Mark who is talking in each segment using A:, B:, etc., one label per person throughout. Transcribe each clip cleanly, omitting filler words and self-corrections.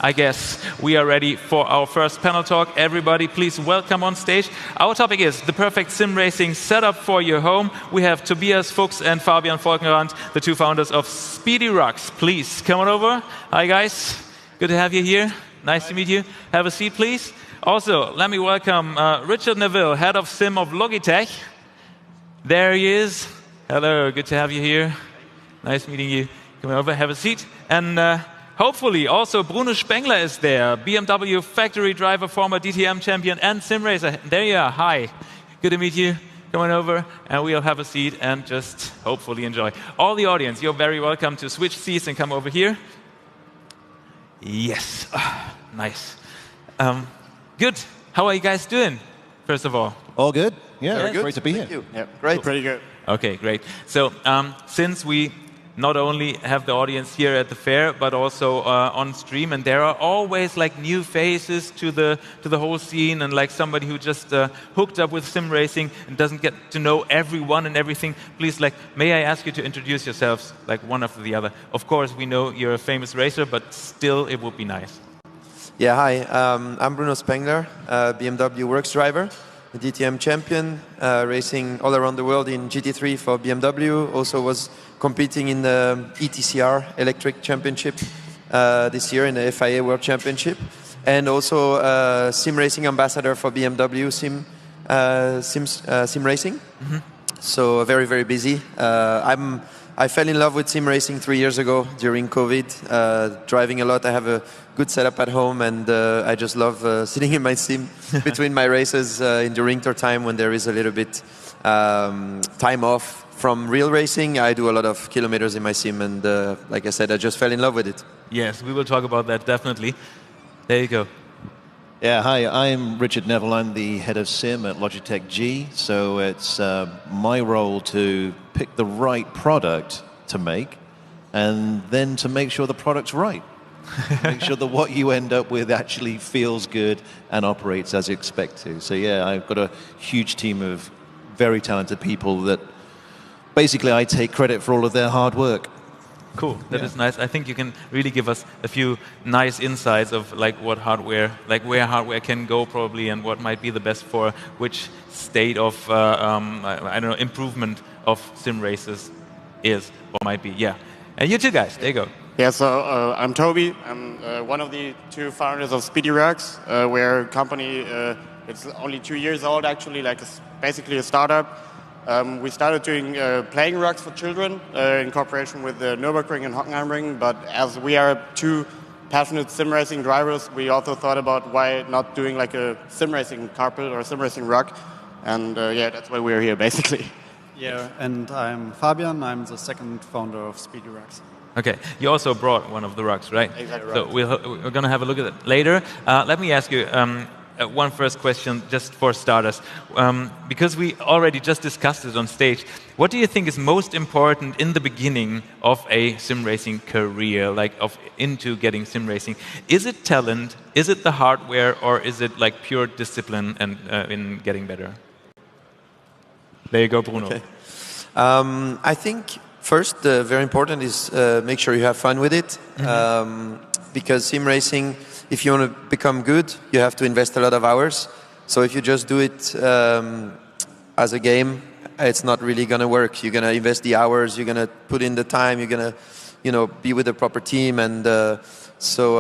A: I guess we are ready for our first panel talk. Everybody, please welcome on stage. Our topic is the perfect sim racing setup for your home. We have Tobias, Fuchs, and Fabian Volkenand, the two founders of Speedy Rucks. Please come on over. Hi, guys. Good to have you here. Nice to meet you. Have a seat, please. Also, let me welcome Richard Neville, head of sim of Logitech. There he is. Hello, good to have you here. Nice meeting you. Come over, have a seat. And hopefully also Bruno Spengler is there, BMW factory driver, former DTM champion and sim racer. There you are. Hi. Good to meet you. Come on over and we'll have a seat and just hopefully enjoy. All the audience, you're very welcome to switch seats and come over here. Yes. Nice. Good. How are you guys doing, first of all?
B: All good. Yeah,
C: very good.
B: Great to be here.
C: Thank you. Yeah, great.
A: Cool.
C: Pretty good.
A: Okay, great. So since we not only have the audience here at the fair, but also on stream, and there are always like new faces to the whole scene, and like somebody who just hooked up with sim racing and doesn't get to know everyone and everything. Please, like, may I ask you to introduce yourselves, like one after the other? Of course, we know you're a famous racer, but still, it would be nice.
C: Yeah, hi. I'm Bruno Spengler, BMW works driver, a DTM champion, racing all around the world in GT3 for BMW. Also was competing in the ETCR Electric Championship this year in the FIA World Championship, and also sim racing ambassador for BMW sim racing. Mm-hmm. So very, very busy. I fell in love with sim racing 3 years ago during COVID, driving a lot. I have a good setup at home, and I just love sitting in my sim between my races in the winter time when there is a little bit time off from real racing. I do a lot of kilometers in my sim, and like I said, I just fell in love with it.
A: Yes, we will talk about that definitely. There you go.
B: Yeah, hi, I'm Richard Neville. I'm the head of sim at Logitech G. So it's my role to pick the right product to make, and then to make sure the product's right. Make sure that what you end up with actually feels good and operates as you expect to. So yeah, I've got a huge team of very talented people that basically I take credit for all of their hard work.
A: Cool, that is nice. I think you can really give us a few nice insights of like what hardware, like where hardware can go probably, and what might be the best for which state of I don't know, improvement of sim races is or might be. Yeah, and you two guys, there you go.
D: Yeah, so I'm Toby. I'm one of the two founders of Speedy Rucks. We're a company. It's only 2 years old actually, like basically a startup. We started doing playing rucks for children in cooperation with the Nürburgring and Hockenheimring, but as we are two passionate sim racing drivers, we also thought about why not doing like a sim racing carpet or a sim racing ruck, and yeah, that's why we're here basically.
E: Yeah, and I'm Fabian. I'm the second founder of Speedy Rucks.
A: Okay, you also brought one of the rucks, right?
D: Exactly right.
A: So we're going to have a look at it later. Let me ask you one first question, just for starters. Because we already just discussed it on stage, what do you think is most important in the beginning of a sim racing career, like into getting sim racing? Is it talent, is it the hardware, or is it like pure discipline and in getting better? There you go, Bruno.
C: Okay. I think first, very important is make sure you have fun with it. Mm-hmm. Because sim racing, if you want to become good, you have to invest a lot of hours. So if you just do it as a game, it's not really going to work. You're going to invest the hours, you're going to put in the time, you're going to, be with the proper team. And so,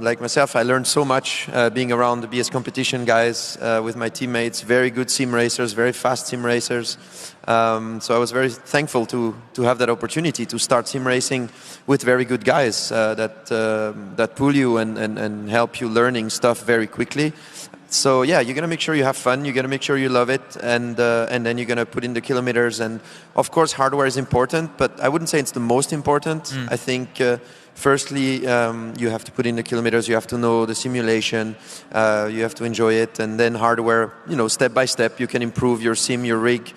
C: like myself, I learned so much being around the BS competition guys with my teammates, very good sim racers, very fast sim racers. So I was very thankful to have that opportunity to start sim racing with very good guys that pull you and help you learning stuff very quickly. So yeah, you're gonna make sure you have fun. You're gonna make sure you love it, and then you're gonna put in the kilometers. And of course, hardware is important, but I wouldn't say it's the most important. I think firstly, you have to put in the kilometers. You have to know the simulation. You have to enjoy it, and then hardware. Step by step, you can improve your sim, your rig,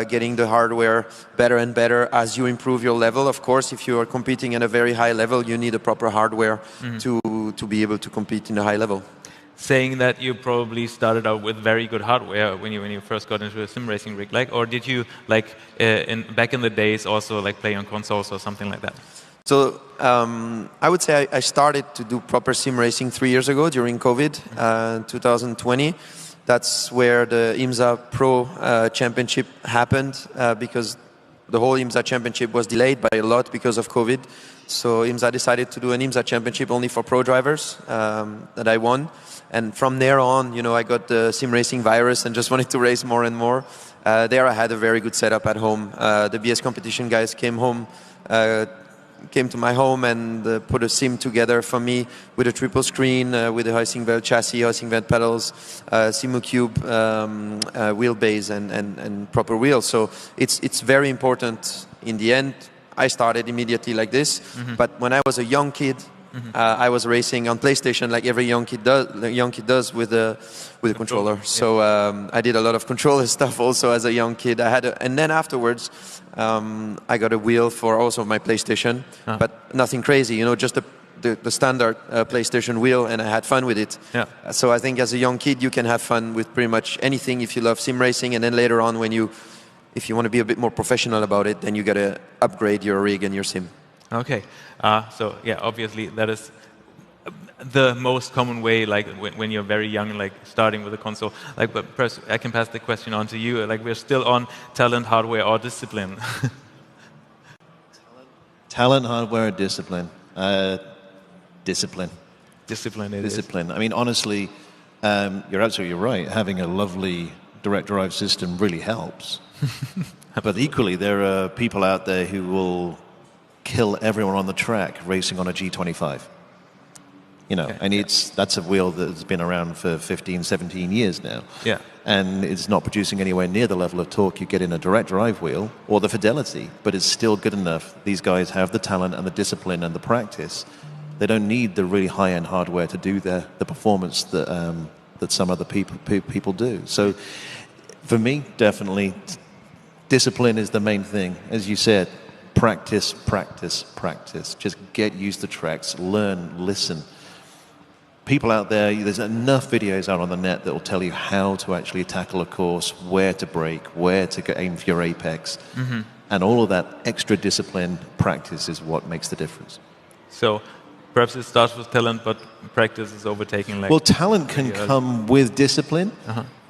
C: getting the hardware better and better as you improve your level. Of course, if you are competing at a very high level, you need a proper hardware to be able to compete in a high level.
A: Saying that you probably started out with very good hardware when you first got into a sim racing rig, or did you back in the days also play on consoles or something like that?
C: So I would say I started to do proper sim racing 3 years ago during COVID, 2020. That's where the IMSA Pro Championship happened because the whole IMSA Championship was delayed by a lot because of COVID. So IMSA decided to do an IMSA Championship only for pro drivers that I won. And from there on, you know, I got the sim racing virus and just wanted to race more and more. There I had a very good setup at home. The BS competition guys came to my home and put a sim together for me with a triple screen, with a Heusingveld chassis, Heusingveld pedals, SimuCube wheelbase and proper wheels. So it's very important in the end. I started immediately like this, but when I was a young kid, I was racing on PlayStation like every young kid does with a controller. Yeah. So I did a lot of controller stuff also as a young kid. And then afterwards, I got a wheel for also my PlayStation, but nothing crazy, you know, just the standard PlayStation wheel, and I had fun with it. Yeah. So I think as a young kid, you can have fun with pretty much anything if you love sim racing, and then later on, if you want to be a bit more professional about it, then you got to upgrade your rig and your sim.
A: Okay, so yeah, obviously that is the most common way, like when you're very young, like starting with a console. Like, but perhaps I can pass the question on to you. Like, we're still on talent, hardware, or discipline.
B: Talent, hardware, discipline. Discipline.
A: Discipline.
B: Discipline. I mean, honestly, you're absolutely right. Having a lovely direct drive system really helps. But equally, there are people out there who will kill everyone on the track racing on a G25. You know, and that's a wheel that's been around for 15, 17 years now. Yeah. And it's not producing anywhere near the level of torque you get in a direct drive wheel or the fidelity, but it's still good enough. These guys have the talent and the discipline and the practice. They don't need the really high-end hardware to do the performance that some other people do. So for me, definitely, discipline is the main thing. As you said, practice, practice, practice. Just get used to tracks, learn, listen. People out there's enough videos out on the net that will tell you how to actually tackle a course, where to brake, where to aim for your apex. And all of that extra discipline practice is what makes the difference.
A: So perhaps it starts with talent, but practice is overtaking.
B: Well, talent can come with discipline.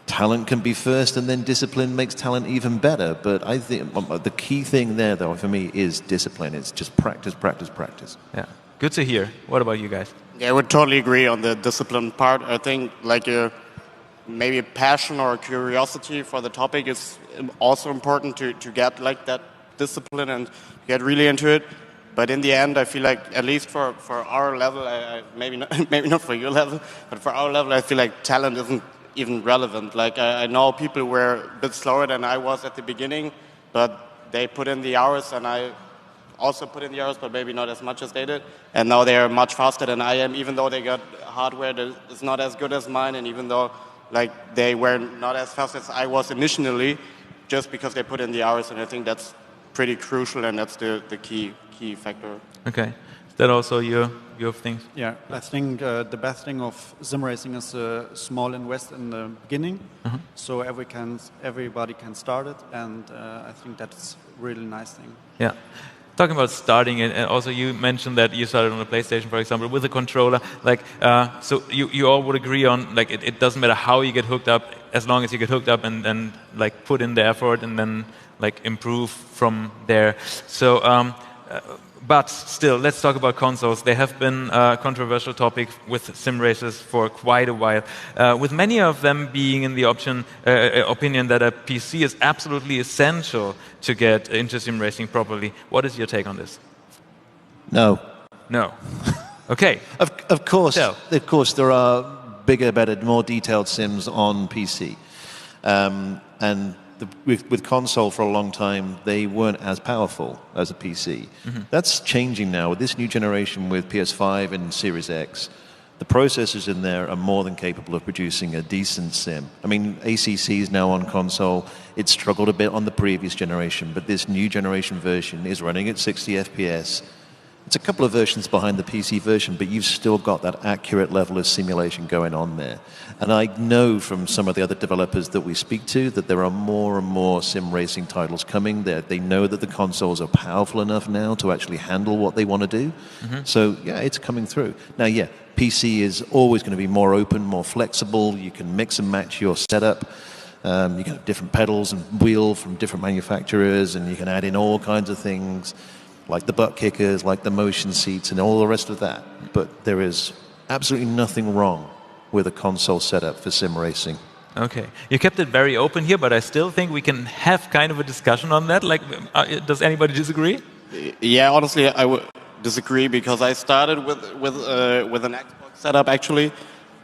B: Talent can be first, and then discipline makes talent even better. But I think the key thing there, though, for me, is discipline. It's just practice, practice, practice.
A: Yeah, good to hear. What about you guys?
D: Yeah, I would totally agree on the discipline part. I think like maybe a passion or a curiosity for the topic is also important to get like that discipline and get really into it. But in the end, I feel like at least for our level, maybe not for your level, but for our level, I feel like talent isn't even relevant. Like I know people were a bit slower than I was at the beginning, but they put in the hours and I also put in the hours, but maybe not as much as they did. And now they are much faster than I am, even though they got hardware that is not as good as mine, and even though like they were not as fast as I was initially, just because they put in the hours. And I think that's pretty crucial, and that's the key factor.
A: Okay. Is that also your thing?
E: Yeah, I think the best thing of sim racing is a small invest in the beginning, so everybody can start it, and I think that's a really nice thing.
A: Yeah. Talking about starting it, and also you mentioned that you started on a PlayStation, for example, with a controller. Like, so you all would agree on, like, it doesn't matter how you get hooked up, as long as you get hooked up and like put in the effort and then like improve from there. So, but still, let's talk about consoles. They have been a controversial topic with sim racers for quite a while, with many of them being in the opinion that a PC is absolutely essential to get into sim racing properly. What is your take on this?
B: No.
A: No. Okay.
B: Of course, there are bigger, better, more detailed sims on PC, and with console for a long time, they weren't as powerful as a PC. That's changing now. With this new generation with PS5 and Series X, the processors in there are more than capable of producing a decent sim. I mean, ACC is now on console. It struggled a bit on the previous generation, but this new generation version is running at 60 FPS It's a couple of versions behind the PC version, but you've still got that accurate level of simulation going on there. And I know from some of the other developers that we speak to that there are more and more sim racing titles coming. They know that the consoles are powerful enough now to actually handle what they want to do. So, yeah, it's coming through. Now, yeah, PC is always going to be more open, more flexible. You can mix and match your setup. You can have different pedals and wheel from different manufacturers, and you can add in all kinds of things, like the butt kickers, like the motion seats, and all the rest of that. But there is absolutely nothing wrong with a console setup for sim racing.
A: Okay. You kept it very open here, but I still think we can have kind of a discussion on that. Like, does anybody disagree?
D: Yeah, honestly, I would disagree because I started with an Xbox setup actually,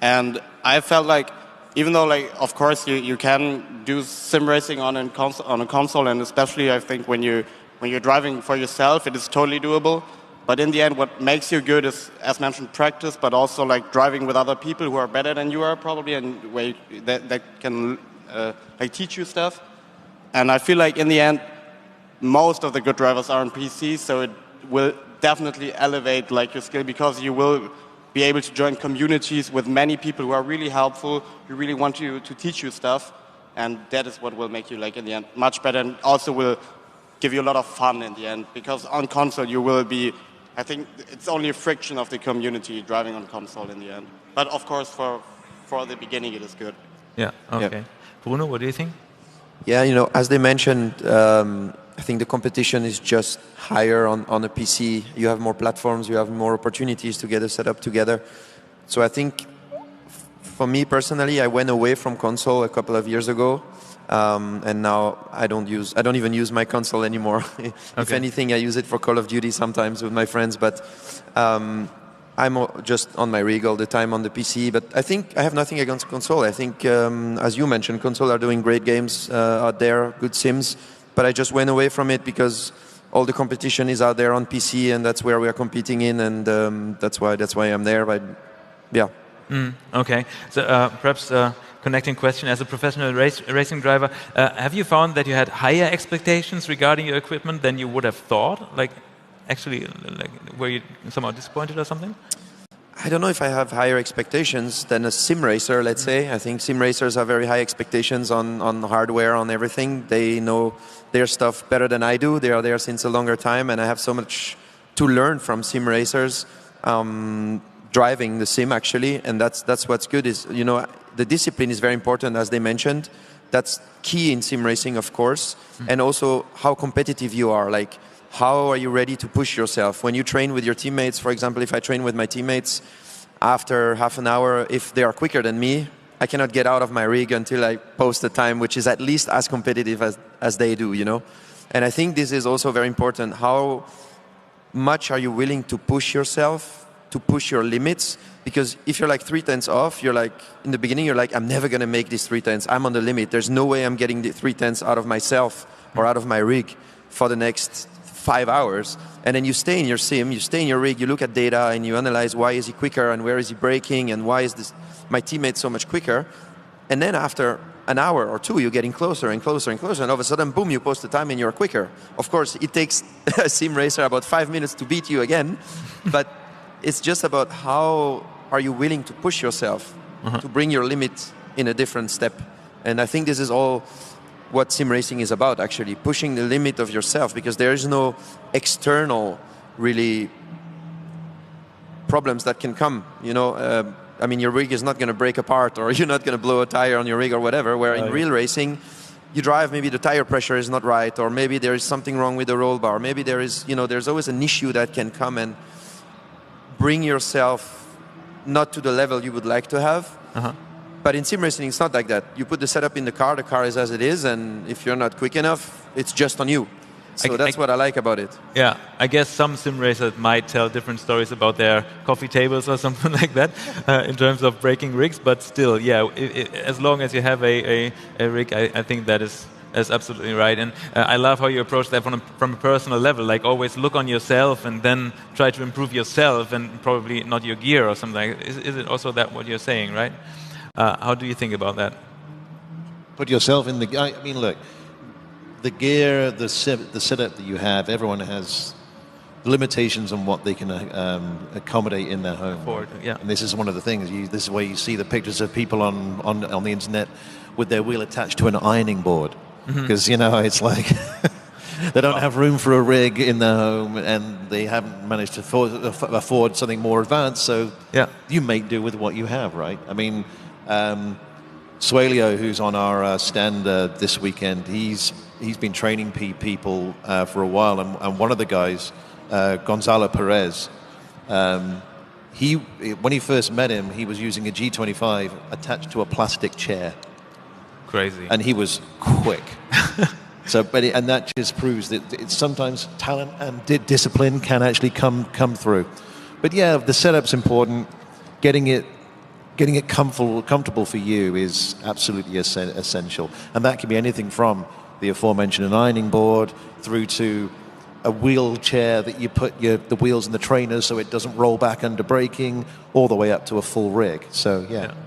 D: and I felt like even though, like, of course you can do sim racing on a console, and especially I think when you're driving for yourself, it is totally doable. But in the end, what makes you good is, as mentioned, practice, but also like driving with other people who are better than you are probably, and where that can like teach you stuff. And I feel like in the end, most of the good drivers are on PC, so it will definitely elevate like your skill because you will be able to join communities with many people who are really helpful, who really want you to teach you stuff, and that is what will make you like in the end much better, and also will give you a lot of fun in the end, because on console you will be, I think it's only a friction of the community driving on console in the end. But of course for the beginning it is good.
A: Yeah, okay.
B: Yeah.
A: Bruno, what do you think?
C: Yeah, as they mentioned, I think the competition is just higher on a PC. You have more platforms, you have more opportunities to get a setup together. So I think, for me personally, I went away from console a couple of years ago, and now I don't even use my console anymore. If anything, I use it for Call of Duty sometimes with my friends, but I'm just on my rig all the time on the PC. But I think I have nothing against console. I think, as you mentioned, console are doing great games out there, good sims. But I just went away from it because all the competition is out there on PC, and that's where we are competing in, and that's why I'm there. But yeah.
A: Okay. So perhaps connecting question, as a professional racing driver, have you found that you had higher expectations regarding your equipment than you would have thought? Like, actually, like, were you somehow disappointed or something?
C: I don't know if I have higher expectations than a sim racer, let's say. I think sim racers have very high expectations on hardware, on everything. They know their stuff better than I do. They are there since a longer time, and I have so much to learn from sim racers, driving the sim actually, and that's what's good is, the discipline is very important, as they mentioned. That's key in sim racing, of course, and also how competitive you are. Like, how are you ready to push yourself? When you train with your teammates, for example, if I train with my teammates, after half an hour, if they are quicker than me, I cannot get out of my rig until I post a time which is at least as competitive as they do, And I think this is also very important. How much are you willing to push yourself, to push your limits? Because if you're like 3/10 off, you're like, in the beginning, you're like, I'm never going to make this 3/10. I'm on the limit. There's no way I'm getting the 3/10 out of myself or out of my rig for the next 5 hours. And then you stay in your sim, you stay in your rig, you look at data and you analyze why is he quicker and where is he braking and why is my teammate so much quicker. And then after an hour or two, you're getting closer and closer and closer, and all of a sudden, boom, you post the time and you're quicker. Of course, it takes a sim racer about 5 minutes to beat you again, but it's just about how are you willing to push yourself to bring your limit in a different step. And I think this is all what sim racing is about, actually, pushing the limit of yourself, because there is no external, really, problems that can come, I mean, your rig is not going to break apart, or you're not going to blow a tire on your rig or whatever, where in real racing, you drive, maybe the tire pressure is not right, or maybe there is something wrong with the roll bar, maybe there is, there's always an issue that can come and bring yourself not to the level you would like to have. But in sim racing, it's not like that. You put the setup in the car is as it is, and if you're not quick enough, it's just on you. So that's what I like about it.
A: Yeah, I guess some sim racers might tell different stories about their coffee tables or something like that in terms of breaking rigs, but still, yeah, as long as you have a rig, I think that is absolutely right. And I love how you approach that from a personal level, like always look on yourself and then try to improve yourself and probably not your gear or something. Is it also that what you're saying, right? How do you think about that?
B: Put yourself in I mean, look, the gear, the setup that you have, everyone has limitations on what they can accommodate in their home.
A: Yeah.
B: And this is one of the things. This is where you see the pictures of people on the internet with their wheel attached to an ironing board, because it's like they don't have room for a rig in their home, and they haven't managed to afford something more advanced. So you make do with what you have, right? I mean, Suelio, who's on our stand this weekend, he's been training people for a while, and one of the guys, Gonzalo Perez, when he first met him, he was using a G25 attached to a plastic chair.
A: Crazy.
B: And he was quick. And that just proves that it's sometimes talent and discipline can actually come through. But yeah, the setup's important. Getting it comfortable for you is absolutely essential, and that can be anything from the aforementioned ironing board through to a wheelchair that you put the wheels in the trainers so it doesn't roll back under braking, all the way up to a full rig. So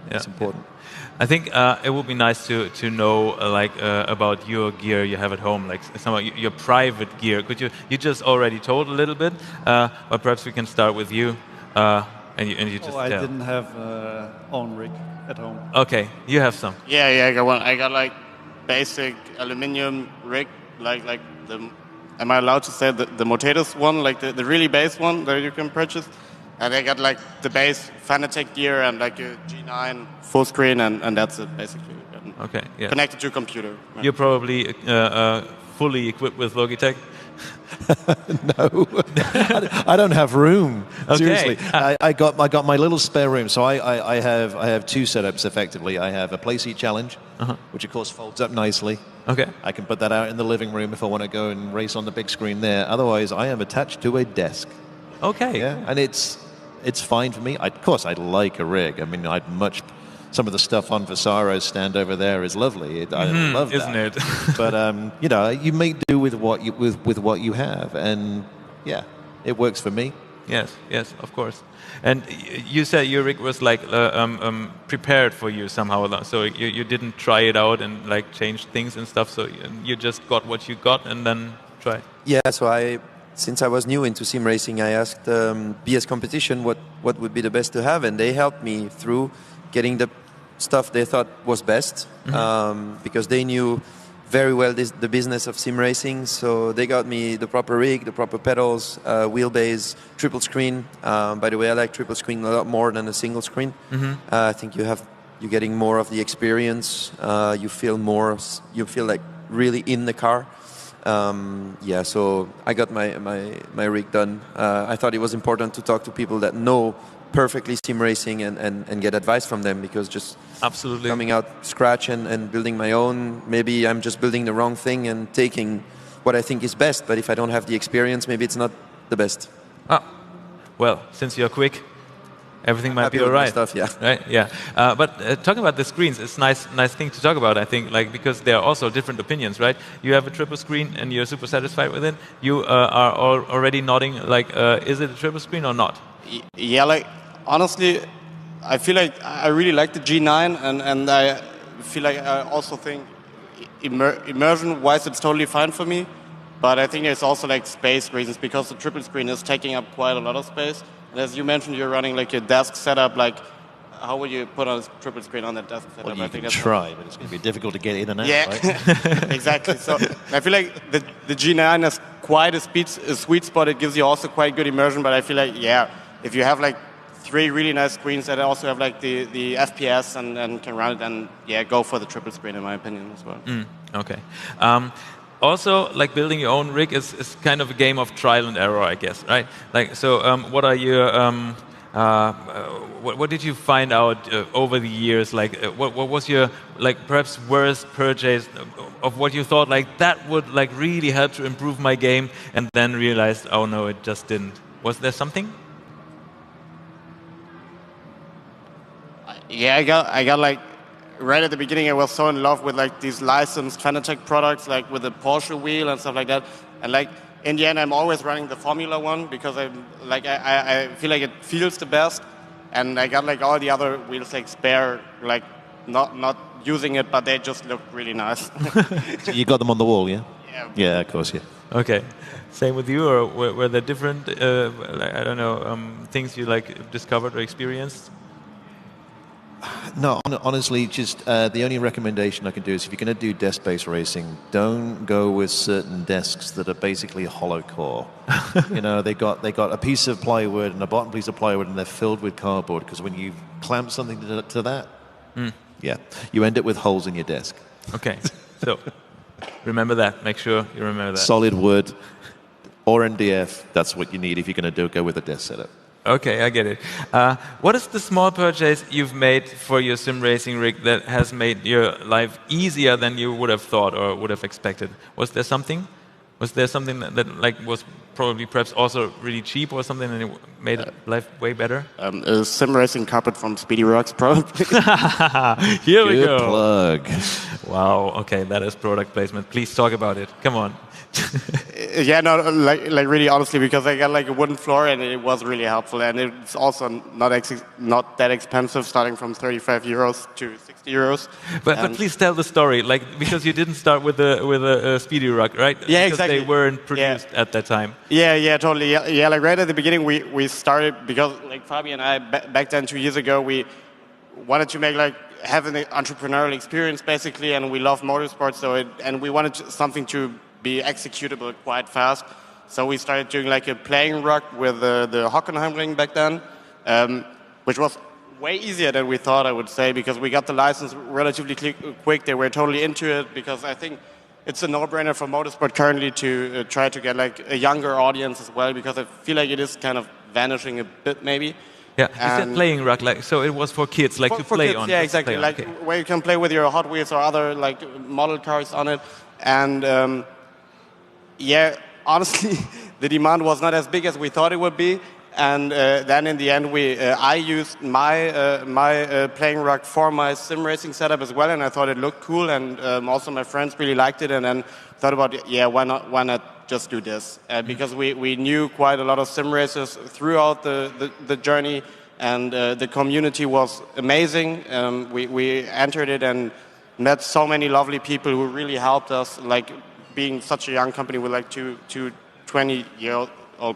B: it's important.
A: I think it would be nice to know about your gear you have at home, like some of your private gear. Could you just already told a little bit, but perhaps we can start with you. And you just
E: I didn't have own rig at home.
A: Okay, you have some.
D: Yeah, I got one. I got like basic aluminium rig, like the. Am I allowed to say the Motatus one, like the really base one that you can purchase? And I got like the base Fanatec gear and like a G9 full screen, and that's it basically.
A: Okay, yeah.
D: Connected to a computer.
A: You're probably fully equipped with Logitech.
B: No, I don't have room.
A: Okay.
B: Seriously, I got my little spare room. So I have two setups effectively. I have a Playseat Challenge, which of course folds up nicely.
A: Okay.
B: I can put that out in the living room if I want to go and race on the big screen there. Otherwise, I am attached to a desk.
A: Okay.
B: Yeah, and it's fine for me. Of course, I'd like a rig. I mean, some of the stuff on Vasaro's stand over there is lovely. I love that,
A: isn't it?
B: But you make do with what you have, and it works for me.
A: Yes, of course. And you said your rig was like prepared for you somehow, so you didn't try it out and like change things and stuff. So you just got what you got and then tried.
C: Yeah. So since I was new into sim racing, I asked BS Competition what would be the best to have, and they helped me through getting the stuff they thought was best, because they knew very well the business of sim racing. So they got me the proper rig, the proper pedals, wheelbase, triple screen. By the way, I like triple screen a lot more than a single screen. I think you're getting more of the experience. You feel like really in the car. So I got my rig done. I thought it was important to talk to people that know perfectly sim racing and get advice from them, because just
A: absolutely
C: coming out scratch and building my own, maybe I'm just building the wrong thing and taking what I think is best, but if I don't have the experience, maybe it's not the best.
A: Well, since you're quick, everything might be all right.
C: Stuff, yeah.
A: Right, yeah. But talking about the screens, it's nice thing to talk about, I think, like, because there are also different opinions, right? You have a triple screen and you're super satisfied with it. You are already nodding, like, is it a triple screen or not?
D: Yeah, like, honestly, I feel like I really like the G9, and I feel like I also think immersion-wise it's totally fine for me. But I think there's also like space reasons, because the triple screen is taking up quite a lot of space. And as you mentioned, you're running like your desk setup. Like, how would you put on a triple screen on that desk setup?
B: Well, you can try, but it's going to be difficult to get in and out.
D: Yeah,
B: right?
D: exactly. So I feel like the G9 has quite a sweet spot. It gives you also quite good immersion. But I feel like, if you have like 3 really nice screens that also have like the FPS and can run it, then go for the triple screen, in my opinion, as well.
A: Okay. Also, like, building your own rig is kind of a game of trial and error, I guess, right? Like, so what are your what did you find out over the years? Like, what was your, like, perhaps worst purchase of what you thought like that would like really help to improve my game, and then realized, oh no, it just didn't? Was there something?
D: Yeah, I got like, right at the beginning, I was so in love with like these licensed Fanatec products, like with the Porsche wheel and stuff like that. And like, in the end, I'm always running the Formula One, because I feel like it feels the best. And I got like all the other wheels like spare, like not using it, but they just look really nice.
B: So you got them on the wall, yeah? Yeah, of course, yeah.
A: Okay. Same with you, or were there different, I don't know, things you like discovered or experienced?
B: No, honestly, just the only recommendation I can do is if you're going to do desk-based racing, don't go with certain desks that are basically hollow core. You know, they got a piece of plywood and a bottom piece of plywood, and they're filled with cardboard. Because when you clamp something to that, yeah, you end up with holes in your desk.
A: Okay, so remember that. Make sure you remember that.
B: Solid wood or MDF. That's what you need if you're going to go with a desk setup.
A: Okay, I get it. What is the small purchase you've made for your sim racing rig that has made your life easier than you would have thought or would have expected? Was there something? Was there something that like was probably perhaps also really cheap or something and it made life way better?
D: A sim racing carpet from Speedy Rocks, probably.
A: Here we
B: Good
A: go.
B: plug.
A: Wow. Okay, that is product placement. Please talk about it. Come on.
D: Yeah, no, like really honestly, because I got like a wooden floor and it was really helpful, and it's also not that expensive, starting from 35 euros to 60 euros.
A: But please tell the story, like because you didn't start with a Speedy Rock, right?
D: Yeah,
A: because
D: exactly.
A: They weren't produced at that time.
D: Yeah, totally. Yeah, like right at the beginning, we started because like Fabian and I back then 2 years ago, we wanted to have an entrepreneurial experience basically, and we love motorsports, and we wanted something to be executable quite fast. So we started doing like a playing rock with the Hockenheim ring back then, which was way easier than we thought, I would say, because we got the license relatively quick. They were totally into it, because I think it's a no-brainer for motorsport currently to try to get like a younger audience as well, because I feel like it is kind of vanishing a bit maybe.
A: Yeah, you said playing rock, like so it was for kids, like to play
D: kids,
A: on.
D: Yeah, exactly. Like where you can play with your Hot Wheels or other like model cars on it, and yeah, honestly, the demand was not as big as we thought it would be. And then in the end, I used my playing rock for my sim racing setup as well, and I thought it looked cool, and also my friends really liked it, and then thought about, why not just do this? Because we knew quite a lot of sim racers throughout the journey, and the community was amazing. We entered it and met so many lovely people who really helped us, like being such a young company with like 20-year-old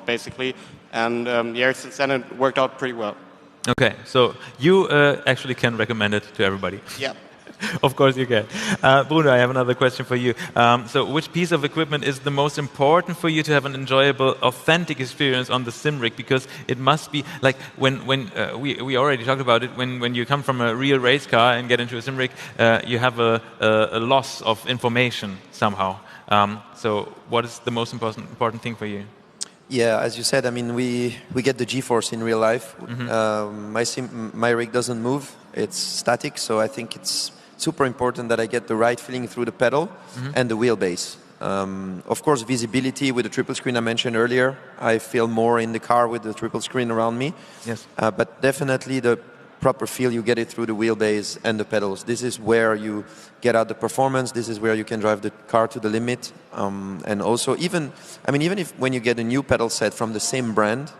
D: basically. And since then it worked out pretty well.
A: Okay, so you actually can recommend it to everybody.
D: Yeah.
A: Of course you can. Bruno, I have another question for you. So which piece of equipment is the most important for you to have an enjoyable, authentic experience on the sim rig? Because it must be, like when we already talked about it, when you come from a real race car and get into a sim rig, you have a loss of information somehow. So what is the most important thing for you?
C: Yeah, as you said, I mean, we get the G-force in real life. My rig doesn't move; it's static. So I think it's super important that I get the right feeling through the pedal and the wheelbase. Of course, visibility with the triple screen I mentioned earlier. I feel more in the car with the triple screen around me.
A: Yes.
C: But definitely the proper feel, you get it through the wheelbase and the pedals. This is where you get out the performance. This is where you can drive the car to the limit. And also, even if when you get a new pedal set from the same brand,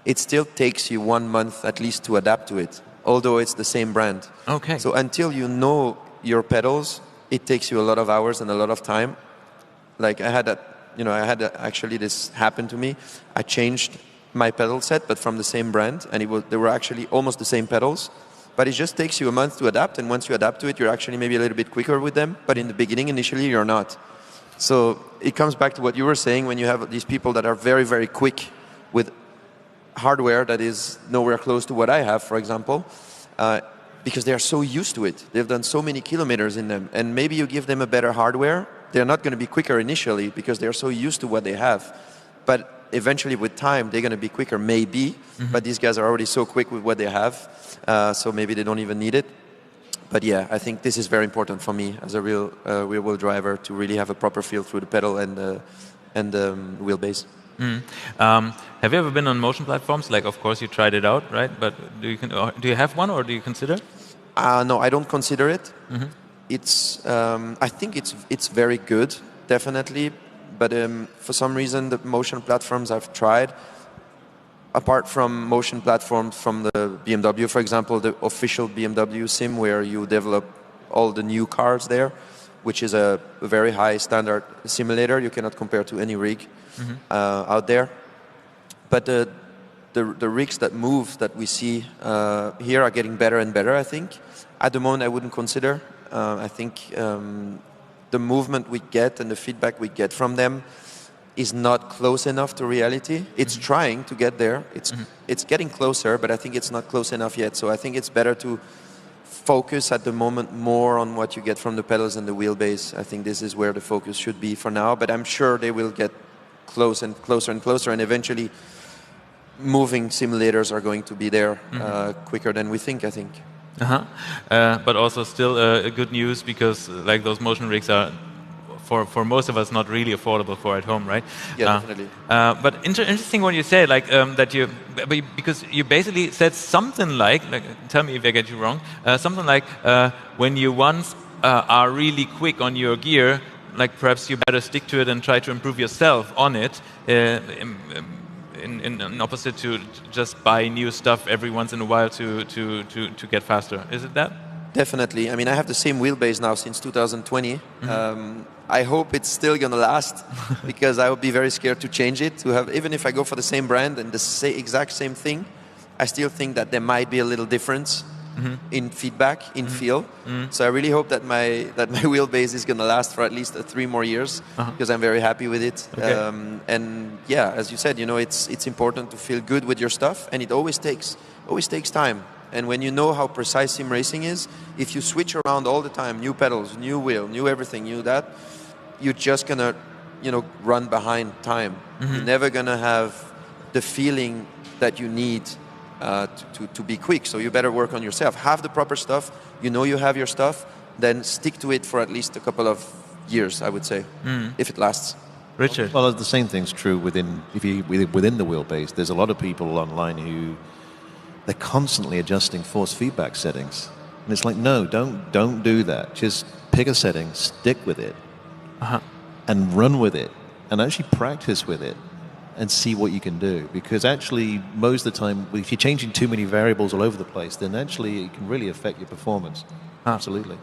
C: it still takes you 1 month at least to adapt to it, although it's the same brand.
A: Okay.
C: So until you know your pedals, it takes you a lot of hours and a lot of time. Like actually this happened to me. I changed my pedal set, but from the same brand, and they were actually almost the same pedals, but it just takes you a month to adapt, and once you adapt to it, you're actually maybe a little bit quicker with them, but in the beginning, initially, you're not. So it comes back to what you were saying, when you have these people that are very, very quick with hardware that is nowhere close to what I have, for example, because they are so used to it. They've done so many kilometers in them, and maybe you give them a better hardware, they're not going to be quicker initially because they're so used to what they have. But eventually, with time, they're going to be quicker, maybe. But these guys are already so quick with what they have, so maybe they don't even need it. But yeah, I think this is very important for me as a real-wheel driver to really have a proper feel through the pedal and the wheelbase.
A: Have you ever been on motion platforms? Like, of course, you tried it out, right? But do you have one, or do you consider?
C: No, I don't consider it. I think it's very good, definitely. But for some reason, the motion platforms I've tried, apart from motion platforms from the BMW, for example, the official BMW sim where you develop all the new cars there, which is a very high standard simulator. You cannot compare to any rig out there. But the rigs that move that we see here are getting better and better, I think. At the moment, I wouldn't consider. I think the movement we get and the feedback we get from them is not close enough to reality. It's trying to get there. It's getting closer, but I think it's not close enough yet. So I think it's better to focus at the moment more on what you get from the pedals and the wheelbase. I think this is where the focus should be for now, but I'm sure they will get close and closer and closer, and eventually moving simulators are going to be there quicker than we think, I think.
A: But also still good news, because like those motion rigs are for most of us not really affordable for at home, right?
C: Yeah, definitely.
A: But interesting what you say, like that because you basically said something like tell me if I get you wrong, something like when you once are really quick on your gear, like perhaps you better stick to it and try to improve yourself on it. In opposite to just buy new stuff every once in a while to get faster. Is it that?
C: Definitely. I mean, I have the same wheelbase now since 2020. I hope it's still going to last because I would be very scared to change it. To have, even if I go for the same brand and the exact same thing, I still think that there might be a little difference in feedback, in feel. So I really hope that my wheelbase is going to last for at least 3 more years because I'm very happy with it.
A: Okay.
C: And yeah, as you said, you know, it's important to feel good with your stuff, and it always takes time. And when you know how precise sim racing is, if you switch around all the time, new pedals, new wheel, new everything, new that, you're just gonna, you know, run behind time. You're never gonna have the feeling that you need to be quick. So you better work on yourself. Have the proper stuff. You know you have your stuff. Then stick to it for at least a couple of years, I would say, if it lasts.
A: Richard?
B: Well, the same thing's true within the wheelbase. There's a lot of people online who they're constantly adjusting force feedback settings, and it's like, no, don't do that. Just pick a setting, stick with it, and run with it, and actually practice with it, and see what you can do. Because actually, most of the time, if you're changing too many variables all over the place, then actually it can really affect your performance. Absolutely.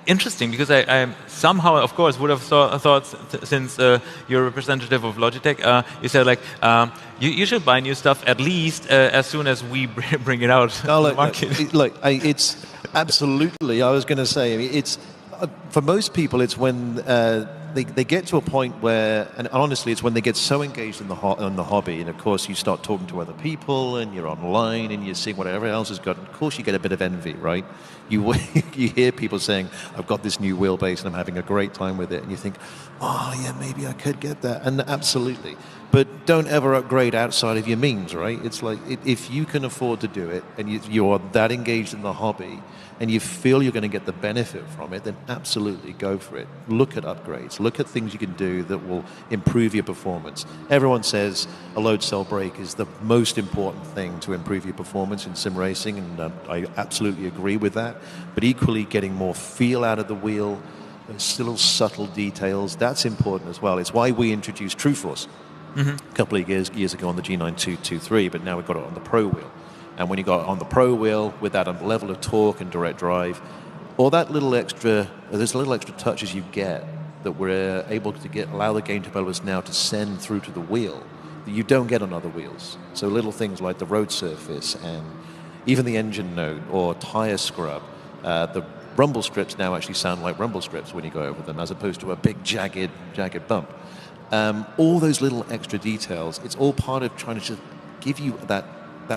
A: Interesting, because I somehow, of course, would have thought since you're a representative of Logitech, you said like you should buy new stuff at least as soon as we bring it out to the market.
B: Look, it's absolutely. I was going to say, I mean, it's for most people, it's when they get to a point where, and honestly, it's when they get so engaged in the hobby, and of course, you start talking to other people, and you're online, and you're seeing what everyone else has got. Of course, you get a bit of envy, right? You hear people saying, "I've got this new wheelbase, and I'm having a great time with it," and you think, "Oh, yeah, maybe I could get that," and absolutely. But don't ever upgrade outside of your means, right? It's like if you can afford to do it, and you are that engaged in the hobby, and you feel you're going to get the benefit from it, then absolutely go for it. Look at upgrades. Look at things you can do that will improve your performance. Everyone says a load cell brake is the most important thing to improve your performance in sim racing, and I absolutely agree with that. But equally, getting more feel out of the wheel, those little subtle details, that's important as well. It's why we introduced True Force a couple of years ago on the G9223, but now we've got it on the Pro wheel. And when you got on the Pro wheel with that level of torque and direct drive, all that little extra, there's little extra touches you get that we're able to allow the game developers now to send through to the wheel that you don't get on other wheels. So little things like the road surface and even the engine note or tire scrub. The rumble strips now actually sound like rumble strips when you go over them, as opposed to a big jagged bump. All those little extra details, it's all part of trying to just give you that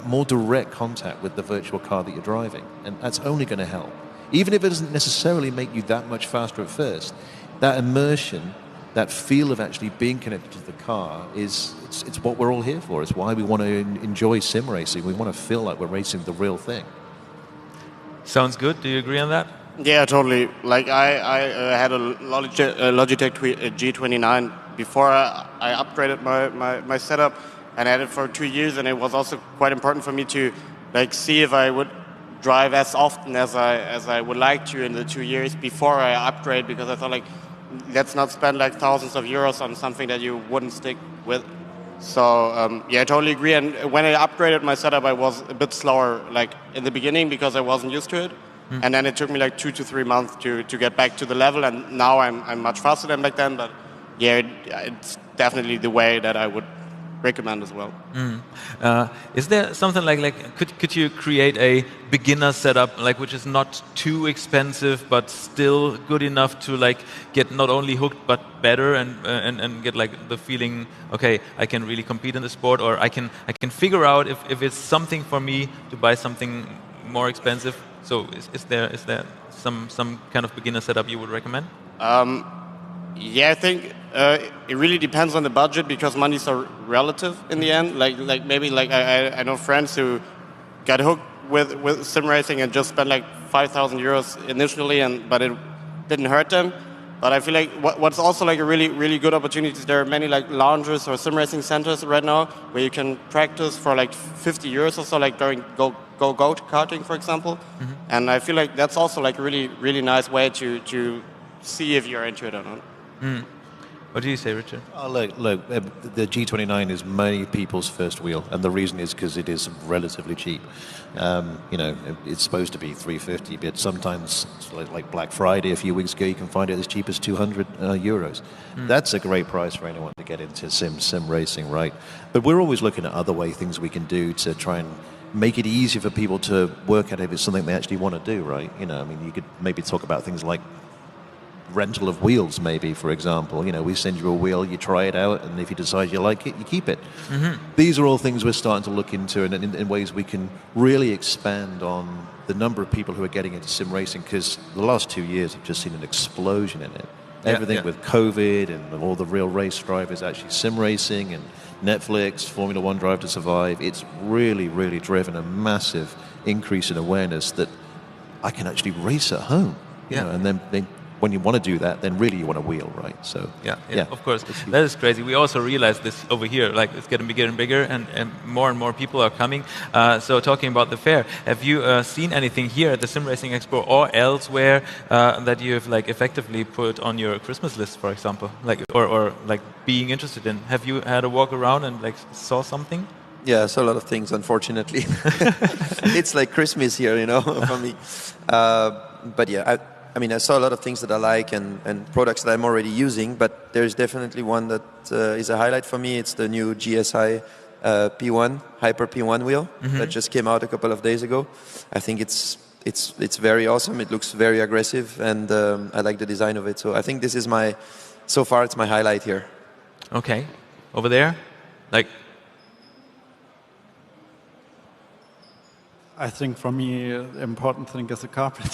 B: more direct contact with the virtual car that you're driving. And that's only going to help. Even if it doesn't necessarily make you that much faster at first, that immersion, that feel of actually being connected to the car it's what we're all here for. It's why we want to enjoy sim racing. We want to feel like we're racing the real thing.
A: Sounds good. Do you agree on that?
D: Yeah, totally. Like I had a Logitech G29 before I upgraded my setup, and I had it for 2 years, and it was also quite important for me to like see if I would drive as often as I would like to in the 2 years before I upgrade, because I thought like let's not spend like thousands of euros on something that you wouldn't stick with. So yeah, I totally agree. And when I upgraded my setup, I was a bit slower like in the beginning because I wasn't used to it. And then it took me like 2 to 3 months to get back to the level, and now I'm much faster than back then. But yeah, it's definitely the way that I would recommend as well.
A: Is there something like could you create a beginner setup which is not too expensive but still good enough to get not only hooked but better and get the feeling, okay, I can really compete in the sport, or I can figure out if it's something for me to buy something more expensive? So is there some kind of beginner setup you would recommend?
D: Yeah, I think it really depends on the budget, because monies are relative in the end. Maybe I know friends who got hooked with sim racing and just spent 5,000 euros initially, but it didn't hurt them. But I feel like what's also a really good opportunity, there are many lounges or sim racing centers right now where you can practice for 50 euros or so, during go karting, for example. And I feel like that's also a really nice way to see if you're into it or not.
A: What do you say, Richard?
B: Look, the G29 is many people's first wheel, and the reason is because it is relatively cheap. It's supposed to be 350, but sometimes, like Black Friday a few weeks ago, you can find it as cheap as 200 euros. That's a great price for anyone to get into sim racing, right? But we're always looking at other things we can do to try and make it easier for people to work at if it's something they actually want to do, right? You could maybe talk about things like rental of wheels, maybe, for example. We send you a wheel, you try it out, and if you decide you like it, you keep it. These are all things we're starting to look into, and in ways we can really expand on the number of people who are getting into sim racing, because the last 2 years have just seen an explosion in it. Everything with COVID and all the real race drivers actually sim racing, and Netflix, Formula One Drive to Survive. It's really, really driven a massive increase in awareness that I can actually race at home. And then when you want to do that, then really you want a wheel, right? So
A: yeah, of course. That is crazy. We also realize this over here, it's getting bigger and bigger, and more people are coming. So talking about the fair, have you seen anything here at the Sim Racing Expo or elsewhere that you've effectively put on your Christmas list, for example, or being interested in? Have you had a walk around and saw something?
C: Yeah, I saw a lot of things, unfortunately. It's like Christmas here, for me. But yeah, I saw a lot of things that I like and products that I'm already using, but there's definitely one that is a highlight for me. It's the new GSI P1, Hyper P1 wheel that just came out a couple of days ago. I think it's very awesome. It looks very aggressive, and I like the design of it. So I think this is so far it's my highlight here.
A: Okay. Over there?
E: I think for me, the important thing is the carpet.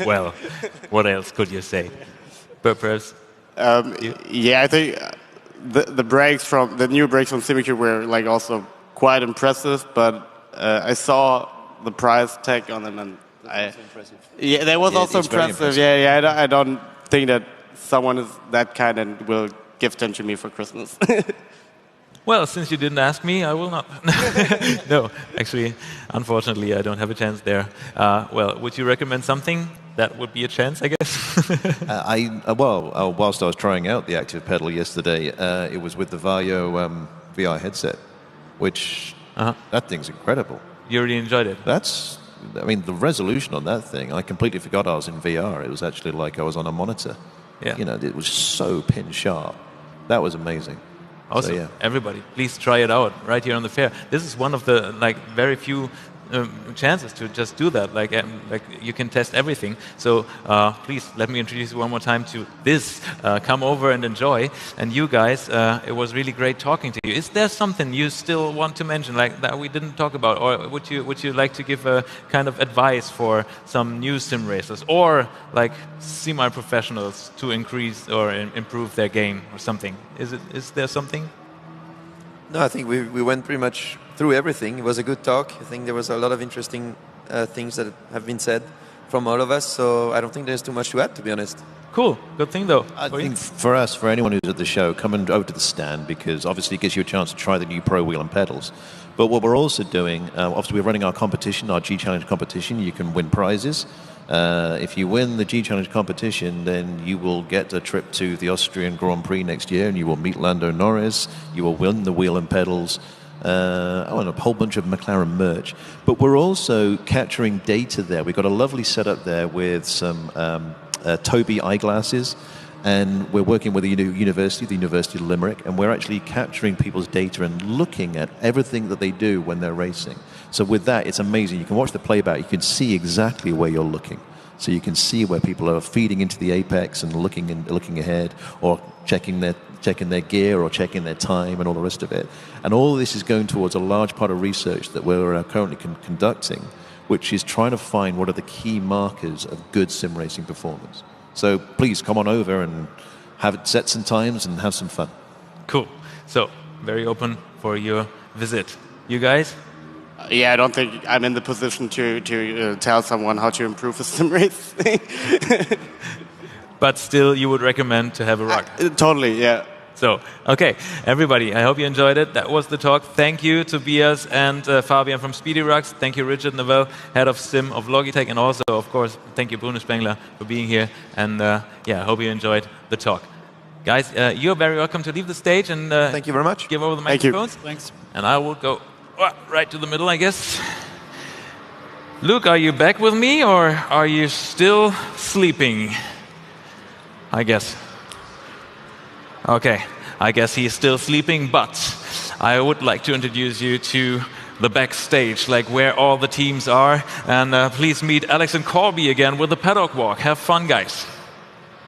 A: Well, what else could you say? Perhaps.
D: Yeah, I think the new brakes from Simicube were also quite impressive, but I saw the price tag on them, and that was also impressive. Yeah, I don't think that someone is that kind and will gift them to me for Christmas.
A: Well, since you didn't ask me, I will not. No, actually, unfortunately, I don't have a chance there. Well, would you recommend something that would be a chance, I guess?
B: Whilst I was trying out the active pedal yesterday, it was with the Vario VR headset, which that thing's incredible.
A: You really enjoyed it?
B: The resolution on that thing, I completely forgot I was in VR. It was actually like I was on a monitor.
A: Yeah.
B: It was so pin sharp. That was amazing.
A: Awesome. So, everybody, please try it out right here on the fair. This is one of the very few chances to just do that. You can test everything. So please let me introduce you one more time to this. Come over and enjoy. And you guys, it was really great talking to you. Is there something you still want to mention that we didn't talk about, or would you like to give a kind of advice for some new sim racers or semi-professionals to increase or improve their game or something? Is there something?
C: No, I think we went pretty much through everything. It was a good talk. I think there was a lot of interesting things that have been said from all of us, so I don't think there's too much to add, to be honest.
A: Cool. Good thing, though.
B: I think for anyone who's at the show, come over to the stand, because obviously it gives you a chance to try the new Pro Wheel and pedals. But what we're also doing, obviously we're running our competition, our G Challenge competition. You can win prizes. If you win the G Challenge competition, then you will get a trip to the Austrian Grand Prix next year, and you will meet Lando Norris. You will win the wheel and pedals. and a whole bunch of McLaren merch. But we're also capturing data there. We've got a lovely setup there with some Tobii eyeglasses, and we're working with the university, the University of Limerick, and we're actually capturing people's data and looking at everything that they do when they're racing. So with that, it's amazing. You can watch the playback. You can see exactly where you're looking. So you can see where people are feeding into the apex and looking ahead, or checking their gear, or checking their time, and all the rest of it. And all of this is going towards a large part of research that we're currently conducting, which is trying to find what are the key markers of good sim racing performance. So please come on over and set some times and have some fun.
A: Cool. So very open for your visit. You guys?
D: Yeah, I don't think I'm in the position to tell someone how to improve a sim race thing.
A: But still, you would recommend to have a rug?
D: Totally, yeah.
A: So, okay, everybody, I hope you enjoyed it. That was the talk. Thank you, Tobias and Fabian from Speedy Rugs. Thank you, Richard Neville, head of sim of Logitech. And also, of course, thank you, Bruno Spengler, for being here. And yeah, I hope you enjoyed the talk. Guys, you're very welcome to leave the stage and
C: thank you very much.
A: Give over the
D: Thank you.
A: microphones.
E: Thanks.
A: And I will go right to the middle, I guess. Luke, are you back with me, or are you still sleeping? I guess. Okay, I guess he's still sleeping, but I would like to introduce you to the backstage, like where all the teams are. And please meet Alex and Corby again with the paddock walk. Have fun, guys.